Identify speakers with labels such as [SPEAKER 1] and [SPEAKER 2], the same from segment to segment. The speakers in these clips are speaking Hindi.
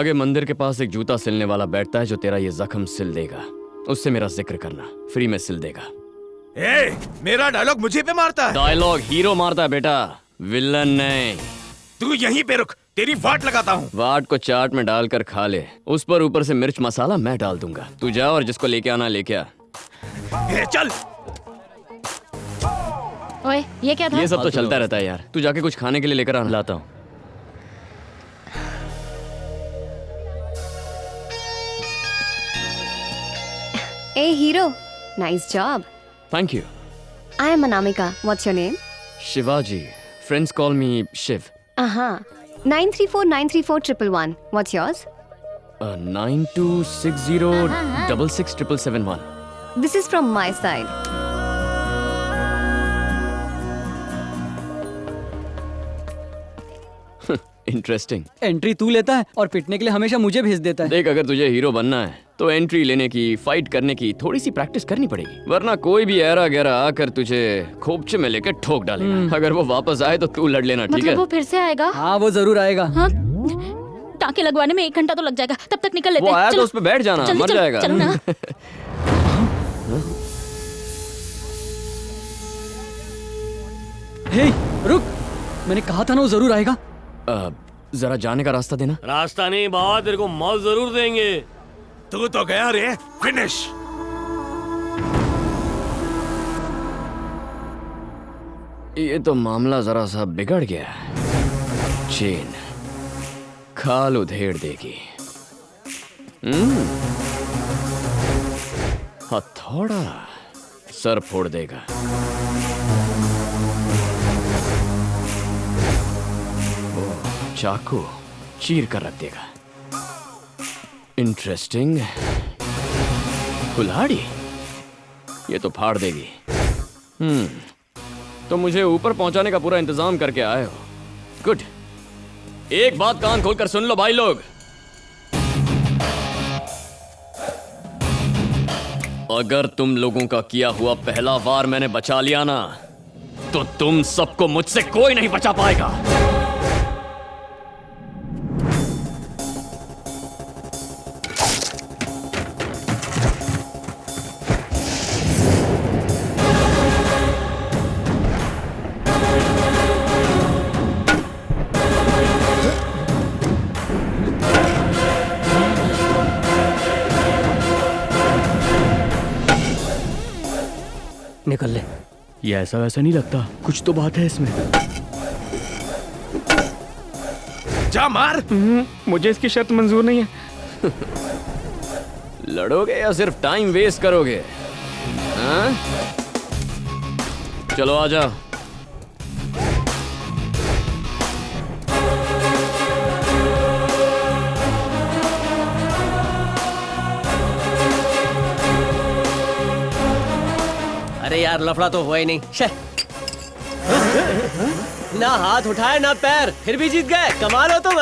[SPEAKER 1] आगे मंदिर के पास एक जूता सिलने वाला बैठता है जो तेरा ये जख्म सिल देगा। उससे मेरा जिक्र करना, फ्री में सिल देगा।
[SPEAKER 2] मेरा डायलॉग मुझे पे मारता है।
[SPEAKER 1] डायलॉग हीरो मारता है बेटा, विलन नहीं।
[SPEAKER 2] तू यहीं पे रुक, तेरी वाट लगाता हूँ।
[SPEAKER 1] वाट को चाट में डालकर खा ले, उस पर ऊपर से मिर्च मसाला मैं डाल दूंगा। तू जा और जिसको लेके आना लेके आ।
[SPEAKER 2] चल।
[SPEAKER 3] ओए, ये क्या था?
[SPEAKER 1] ये सब तो चलता रहता है यार। तू जाके कुछ खाने के लिए लेकर आना। लाता हूँ।
[SPEAKER 4] Hey hero, nice job.
[SPEAKER 1] Thank you.
[SPEAKER 4] I am Anamika. What's your name?
[SPEAKER 1] Shivaji. Friends call me Shiv.
[SPEAKER 4] 934934111. What's yours?
[SPEAKER 1] 9260667771.
[SPEAKER 4] This is from my side.
[SPEAKER 1] Interesting.
[SPEAKER 5] Entry तू लेता है और पिटने के लिए हमेशा मुझे भेज देता है।
[SPEAKER 1] देख, अगर तुझे हीरो बनना है तो एंट्री लेने की, फाइट करने की थोड़ी सी प्रैक्टिस करनी पड़ेगी, वरना कोई भी ऐरा गैरा आकर तुझे खोपचे में लेकर ठोक डालेगा। अगर वो वापस आए तो तू लड़ लेना, ठीक है?
[SPEAKER 3] मतलब वो फिर से आएगा?
[SPEAKER 5] हाँ, वो जरूर आएगा।
[SPEAKER 3] हाँ? टाँके लगवाने में 1 घंटा तो लग जाएगा, तब तक निकल लेते हैं।
[SPEAKER 1] वो आया तो उस पे बैठ जाना, मर जाएगा।
[SPEAKER 3] चलो ना।
[SPEAKER 5] हे, रुक, मैंने कहा था ना वो जरूर आएगा।
[SPEAKER 1] जरा जाने का रास्ता देना।
[SPEAKER 6] रास्ता नहीं बाबा, तेरे को मौत जरूर देंगे।
[SPEAKER 2] तू तो गया रे, फिनिश।
[SPEAKER 1] ये तो मामला जरा सा बिगड़ गया। चेन खाल उधेड़ देगी। हथौड़ा सर फोड़ देगा। चाकू चीर कर रख देगा। इंटरेस्टिंग। कुल्हाड़ी ये तो फाड़ देगी। तो मुझे ऊपर पहुंचाने का पूरा इंतजाम करके आए हो। गुड। एक बात कान खोलकर सुन लो भाई लोग, अगर तुम लोगों का किया हुआ पहला वार मैंने बचा लिया ना, तो तुम सबको मुझसे कोई नहीं बचा पाएगा।
[SPEAKER 5] निकल ले।
[SPEAKER 6] ये ऐसा वैसा नहीं लगता, कुछ तो बात है इसमें।
[SPEAKER 2] जा मार।
[SPEAKER 6] मुझे इसकी शर्त मंजूर नहीं है।
[SPEAKER 1] लड़ोगे या सिर्फ टाइम वेस्ट करोगे? हाँ? चलो आ जाओ।
[SPEAKER 7] अरे यार, लफड़ा तो हुआ ही नहीं। ना हाथ उठाए ना पैर, फिर भी जीत गए। कमाल हो तुम।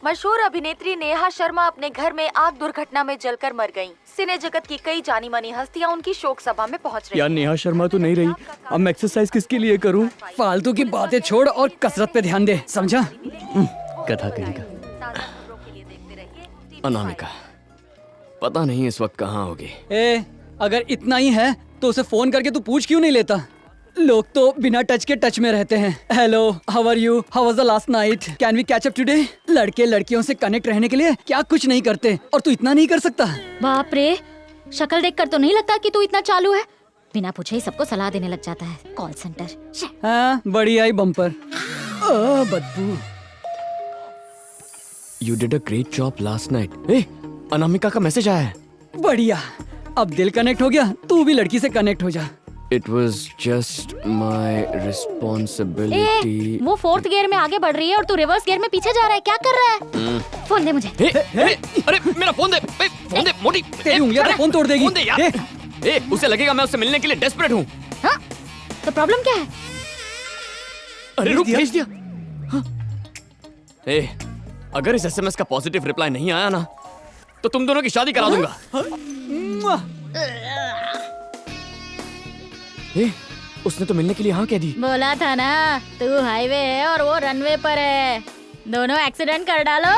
[SPEAKER 8] मशहूर अभिनेत्री नेहा शर्मा अपने घर में आग दुर्घटना में जलकर मर गयीं। सिने जगत की कई जानी मानी हस्तियां उनकी शोक सभा में पहुंच रही।
[SPEAKER 6] यार नेहा शर्मा तो नहीं रही, अब मैं एक्सरसाइज किसके लिए करूं?
[SPEAKER 5] फालतू की बातें छोड़ और कसरत पे ध्यान दे, समझा?
[SPEAKER 6] कथा करेगा।
[SPEAKER 1] अनामिका पता नहीं इस वक्त कहाँ होगी।
[SPEAKER 5] अगर इतना ही है तो उसे फोन करके तू पूछ क्यों नहीं लेता? लोग तो बिना टच के टच में रहते हैं। Hello, how are you, how was the last night, can we catch up today? लड़के लड़कियों से कनेक्ट रहने के लिए क्या कुछ नहीं करते, और तू इतना नहीं कर सकता?
[SPEAKER 3] बाप रे, शक्ल देखकर तो नहीं लगता कि तू इतना चालू है। बिना पूछे ही सबको सलाह देने लग जाता है। Call centre.
[SPEAKER 5] हाँ, बड़ी आई बम्पर। बदबू।
[SPEAKER 1] You did a great job last night. Anamika का मैसेज आया है।
[SPEAKER 5] बढ़िया, अब दिल कनेक्ट हो गया, तू भी लड़की से कनेक्ट हो जा।
[SPEAKER 1] It was just my responsibility.
[SPEAKER 3] वो 4th गियर में आगे बढ़ रही है और तू रिवर्स गियर में पीछे जा रहा है, क्या कर रहा है? फोन दे मुझे।
[SPEAKER 1] अरे मेरा फोन दे, फोन दे मोटी।
[SPEAKER 5] तेरी उंगलियां तो फोन तोड़ देगी।
[SPEAKER 1] फोन दे यार। उसे लगेगा मैं उससे मिलने के लिए डेस्परेट हूँ।
[SPEAKER 3] हाँ? तो प्रॉब्लम क्या है?
[SPEAKER 1] अरे रुक, भेज दिया। अगर इस SMS का पॉजिटिव रिप्लाई नहीं आया ना, तो तुम दोनों की शादी करा दूंगा। उसने तो मिलने के लिए हाँ कह दी।
[SPEAKER 3] बोला था ना, तू हाईवे है और वो रनवे पर है, दोनों एक्सीडेंट कर डालो।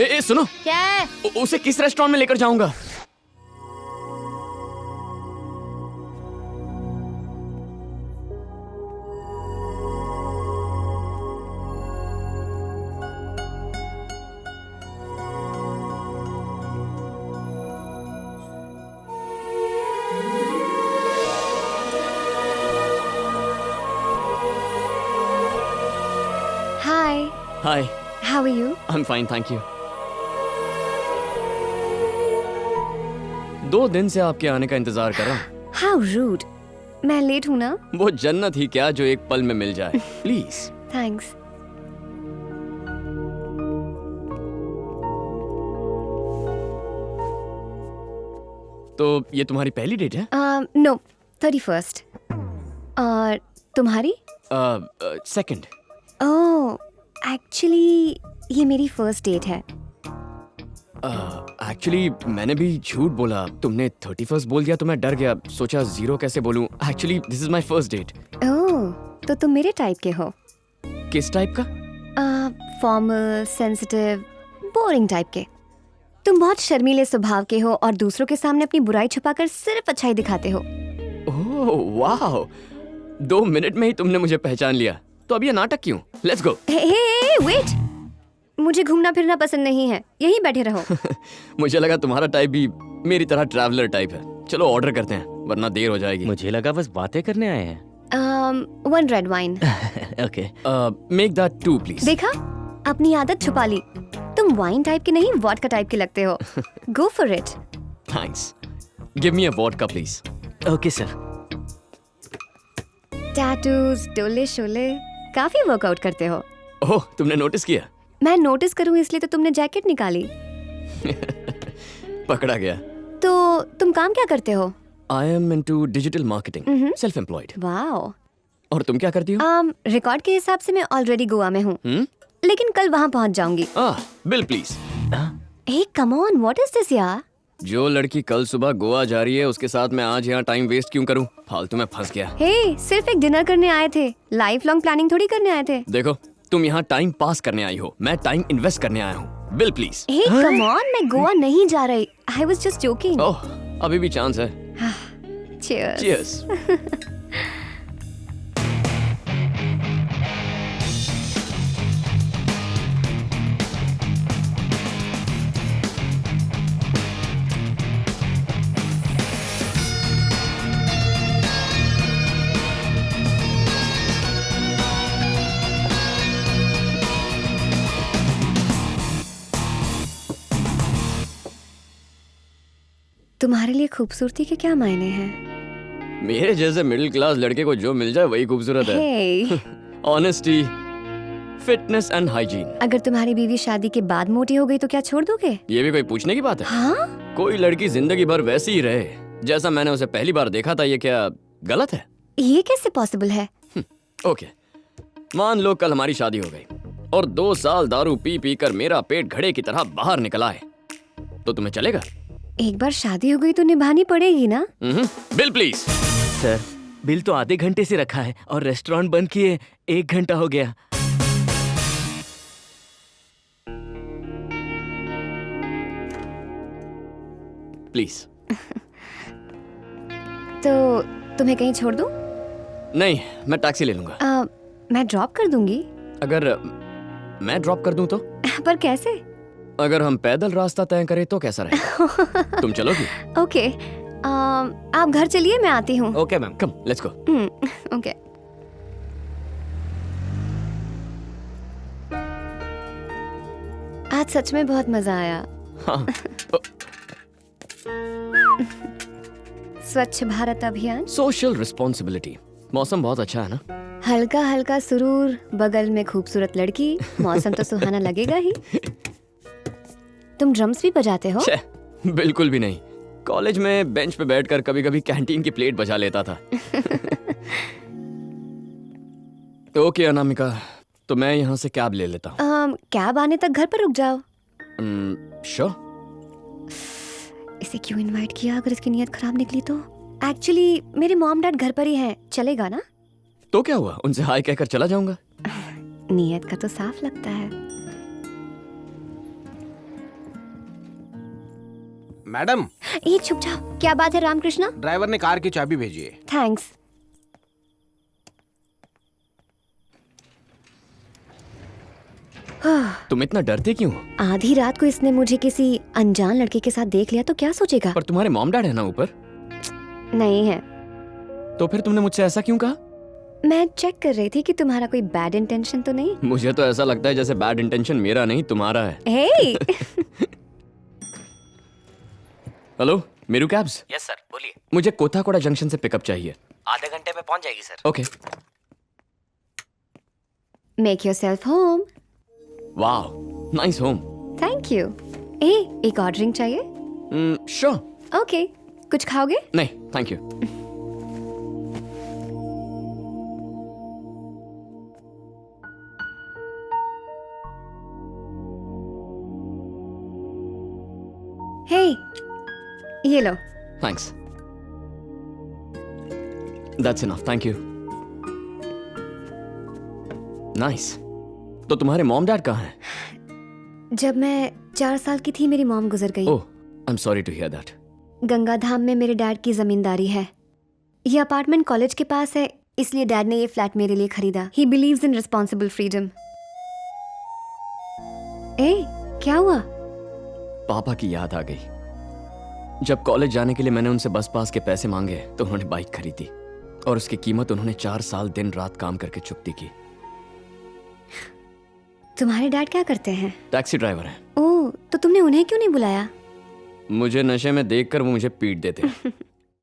[SPEAKER 1] ए सुनो,
[SPEAKER 3] क्या है?
[SPEAKER 1] उसे किस रेस्टोरेंट में लेकर जाऊंगा?
[SPEAKER 4] Hi,
[SPEAKER 1] hi,
[SPEAKER 4] how are you?
[SPEAKER 1] I am fine, thank you. 2 दिन से आपके आने का इंतजार कर रहा हूँ।
[SPEAKER 4] How rude. मैं लेट हूँ ना?
[SPEAKER 1] वो जन्नत ही क्या जो एक पल में मिल जाए। प्लीज।
[SPEAKER 4] Thanks.
[SPEAKER 1] तो ये तुम्हारी पहली डेट है?
[SPEAKER 4] No, 31st. और तुम्हारी?
[SPEAKER 1] सेकंड।
[SPEAKER 4] ओह, एक्चुअली ये मेरी फर्स्ट डेट है।
[SPEAKER 1] एक्चुअली मैंने भी झूठ बोला। तुमने 31st बोल दिया तो मैं डर गया, सोचा 0 कैसे बोलूं। Actually this is my first date.
[SPEAKER 4] Oh, तो तुम मेरे टाइप के हो।
[SPEAKER 1] किस टाइप का?
[SPEAKER 4] फॉर्मल, सेंसिटिव, बोरिंग टाइप के। तुम बहुत शर्मीले स्वभाव के हो और दूसरों के सामने अपनी बुराई छुपाकर सिर्फ अच्छाई दिखाते हो।
[SPEAKER 1] ओह वाह, 2 मिनट में ही तुमने मुझे पहचान लिया। तो अब ये नाटक क्यों? Let's go.
[SPEAKER 4] हे वेट, मुझे घूमना फिरना पसंद नहीं है, यहीं बैठे रहो।
[SPEAKER 1] मुझे लगा तुम्हारा टाइप भी मेरी तरह ट्रैवलर टाइप है। चलो ऑर्डर करते हैं वरना देर हो जाएगी।
[SPEAKER 7] मुझे लगा बस बातें करने आए हैं।
[SPEAKER 4] 1 red wine.
[SPEAKER 7] Okay.
[SPEAKER 1] Make that 2 please.
[SPEAKER 4] देखा, अपनी आदत छुपा ली। तुम वाइन टाइप के नहीं, वोडका टाइप के लगते हो। Go for it.
[SPEAKER 1] Thanks. Give me a vodka please.
[SPEAKER 7] Okay sir.
[SPEAKER 4] Tattoos, डोले शोले, काफी वर्कआउट करते हो।
[SPEAKER 1] ओह, तुमने नोटिस किया?
[SPEAKER 4] मैं नोटिस करूं इसलिए तो तुमने जैकेट निकाली।
[SPEAKER 1] पकड़ा गया।
[SPEAKER 4] तो तुम काम क्या करते हो?
[SPEAKER 1] I am into digital marketing, self employed.
[SPEAKER 4] Wow.
[SPEAKER 1] और तुम क्या करती हो?
[SPEAKER 4] रिकॉर्ड के हिसाब से मैं ऑलरेडी गोवा में हूँ, लेकिन कल वहाँ पहुँच जाऊंगी।
[SPEAKER 1] Bill please.
[SPEAKER 4] Hey come on, what is this यार?
[SPEAKER 1] जो लड़की कल सुबह गोवा जा रही है उसके साथ मैं आज यहाँ टाइम वेस्ट क्यों करूँ? फालतू में फंस गया।
[SPEAKER 4] हे, सिर्फ एक डिनर करने आए थे, लाइफ लॉन्ग प्लानिंग थोड़ी करने आए थे।
[SPEAKER 1] देखो, तुम यहाँ टाइम पास करने आई हो, मैं टाइम इन्वेस्ट करने आया हूँ। Bill please.
[SPEAKER 4] Hey come on, मैं गोवा नहीं जा रही। I was just joking.
[SPEAKER 1] Oh, अभी भी चांस है।
[SPEAKER 4] Cheers.
[SPEAKER 1] Cheers.
[SPEAKER 4] तुम्हारे लिए खूबसूरती के क्या मायने हैं?
[SPEAKER 1] मेरे जैसे मिडिल क्लास लड़के को जो मिल जाए वही खूबसूरत है।
[SPEAKER 4] हे,
[SPEAKER 1] ऑनेस्टी, फिटनेस एंड हाइजीन।
[SPEAKER 4] अगर तुम्हारी बीवी शादी के बाद मोटी हो गई तो क्या छोड़ दोगे?
[SPEAKER 1] ये भी कोई पूछने की बात है?
[SPEAKER 4] हाँ?
[SPEAKER 1] कोई लड़की जिंदगी भर वैसी ही रहे जैसा मैंने उसे पहली बार देखा था, ये क्या गलत है?
[SPEAKER 4] ये कैसे पॉसिबल है?
[SPEAKER 1] ओके, मान लो कल हमारी शादी हो गई और 2 साल दारू पी पी कर मेरा पेट घड़े की तरह बाहर निकल आए, तो तुम्हें चलेगा?
[SPEAKER 4] एक बार शादी हो गई तो निभानी पड़ेगी ना?
[SPEAKER 1] Bill please.
[SPEAKER 7] सर, बिल तो आधे घंटे से रखा है और रेस्टोरेंट बंद किए 1 घंटा हो गया।
[SPEAKER 1] प्लीज।
[SPEAKER 4] तो तुम्हें कहीं छोड़ दूं?
[SPEAKER 1] नहीं, मैं टैक्सी ले लूंगा।
[SPEAKER 4] मैं ड्रॉप कर दूंगी।
[SPEAKER 1] अगर मैं ड्रॉप कर दूं तो?
[SPEAKER 4] पर कैसे?
[SPEAKER 1] अगर हम पैदल रास्ता तय करें तो कैसा रहेगा? तुम चलोगी?
[SPEAKER 4] ओके, आप घर चलिए, मैं आती हूँ।
[SPEAKER 7] Okay ma'am.
[SPEAKER 1] Come, let's go.
[SPEAKER 4] Okay. आज सच में बहुत मजा आया।
[SPEAKER 1] हाँ।
[SPEAKER 4] स्वच्छ भारत अभियान,
[SPEAKER 1] सोशल रिस्पॉन्सिबिलिटी। मौसम बहुत अच्छा है ना?
[SPEAKER 4] हल्का हल्का सुरूर, बगल में खूबसूरत लड़की, मौसम तो सुहाना लगेगा ही। तुम ड्रम्स भी बजाते हो?
[SPEAKER 1] छे, बिल्कुल भी नहीं। कॉलेज में बेंच पे बैठकर कभी-कभी कैंटीन की प्लेट बजा लेता था। ओके अनामिका, तो मैं यहाँ से कैब ले लेता हूँ।
[SPEAKER 4] कैब आने तक घर पर रुक जाओ।
[SPEAKER 1] श्योर।
[SPEAKER 4] इसे क्यों इनवाइट किया अगर इसकी नीयत खराब निकली तो? एक्चुअली मेरे मॉम डैड घर पर ही हैं, चलेगा ना?
[SPEAKER 1] तो क्या हुआ, उनसे हाय कहकर चला जाऊंगा।
[SPEAKER 4] नीयत का तो साफ लगता है।
[SPEAKER 9] मैडम,
[SPEAKER 4] ए छुप जाओ, क्या बात है रामकृष्णा?
[SPEAKER 9] ड्राइवर ने कार की चाबी भेजी है।
[SPEAKER 4] थैंक्स।
[SPEAKER 1] तुम इतना डरते क्यों?
[SPEAKER 4] आधी रात को इसने मुझे किसी अनजान लड़के के साथ देख लिया तो क्या सोचेगा?
[SPEAKER 1] पर तुम्हारे मॉम डैड है ना ऊपर?
[SPEAKER 4] नहीं है।
[SPEAKER 1] तो फिर तुमने मुझसे ऐसा क्यों कहा?
[SPEAKER 4] मैं चेक कर रही थी कि तुम्हारा कोई बैड इंटेंशन तो नहीं।
[SPEAKER 1] मुझे तो ऐसा लगता है जैसे बैड इंटेंशन मेरा नहीं तुम्हारा है।
[SPEAKER 4] हे
[SPEAKER 7] hello,
[SPEAKER 1] Meru cabs?
[SPEAKER 7] Yes sir, बोलिए।
[SPEAKER 1] मुझे कोथाकोड़ा जंक्शन से पिकअप चाहिए।
[SPEAKER 7] आधे घंटे में पहुंच जाएगी sir.
[SPEAKER 1] Okay.
[SPEAKER 4] Make yourself home.
[SPEAKER 1] Wow, nice home.
[SPEAKER 4] Thank you. ए एक और ड्रिंक चाहिए?
[SPEAKER 1] श्योर।
[SPEAKER 4] ओके, कुछ खाओगे?
[SPEAKER 1] नहीं, थैंक यू।
[SPEAKER 4] हे ये लो।
[SPEAKER 1] Thanks. That's enough, thank you. Nice. तो तुम्हारे मॉम डैड कहाँ हैं?
[SPEAKER 4] जब मैं 4 साल की थी मेरी मॉम गुजर गई।
[SPEAKER 1] Oh, I am sorry to hear that.
[SPEAKER 4] Ganga Dham में मेरे डैड की जमींदारी है। ये अपार्टमेंट कॉलेज के पास है, इसलिए डैड ने ये फ्लैट मेरे लिए खरीदा। He believes in responsible freedom. ए क्या हुआ?
[SPEAKER 1] पापा की याद आ गई। जब कॉलेज जाने के लिए मैंने उनसे बस पास के पैसे मांगे तो उन्होंने बाइक खरीदी और उसकी कीमत उन्होंने 4 साल दिन रात काम करके चुकती की।
[SPEAKER 4] तुम्हारे डैड क्या करते हैं?
[SPEAKER 1] टैक्सी ड्राइवर है।
[SPEAKER 4] ओह, तो तुमने उन्हें क्यों नहीं बुलाया?
[SPEAKER 1] मुझे नशे में देखकर वो मुझे पीट देते।